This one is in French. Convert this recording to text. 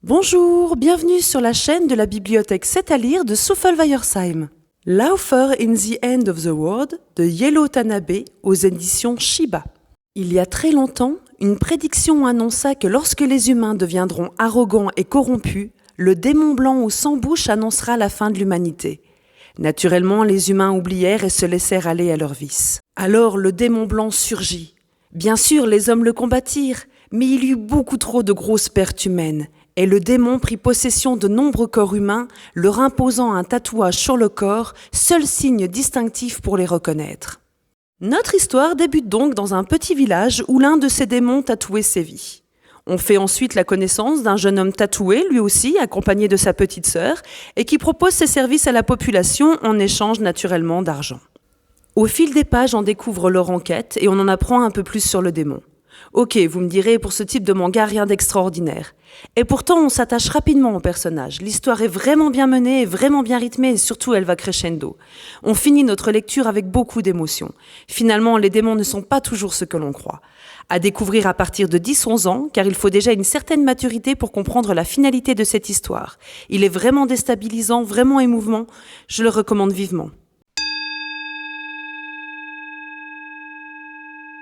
Bonjour, bienvenue sur la chaîne de la bibliothèque 7 à lire de Souffelweyersheim. Laufer in the End of the World de Yellow Tanabe aux éditions Shiba. Il y a très longtemps, une prédiction annonça que lorsque les humains deviendront arrogants et corrompus, le démon blanc aux 100 bouches annoncera la fin de l'humanité. Naturellement, les humains oublièrent et se laissèrent aller à leurs vices. Alors le démon blanc surgit. Bien sûr, les hommes le combattirent, mais il y eut beaucoup trop de grosses pertes humaines. Et le démon prit possession de nombreux corps humains, leur imposant un tatouage sur le corps, seul signe distinctif pour les reconnaître. Notre histoire débute donc dans un petit village où l'un de ces démons tatoués sévit. On fait ensuite la connaissance d'un jeune homme tatoué, lui aussi, accompagné de sa petite sœur, et qui propose ses services à la population en échange naturellement d'argent. Au fil des pages, on découvre leur enquête et on en apprend un peu plus sur le démon. Ok, vous me direz, pour ce type de manga, rien d'extraordinaire. Et pourtant, on s'attache rapidement au personnage. L'histoire est vraiment bien menée, vraiment bien rythmée et surtout, elle va crescendo. On finit notre lecture avec beaucoup d'émotions. Finalement, les démons ne sont pas toujours ce que l'on croit. À découvrir à partir de 10-11 ans, car il faut déjà une certaine maturité pour comprendre la finalité de cette histoire. Il est vraiment déstabilisant, vraiment émouvant. Je le recommande vivement.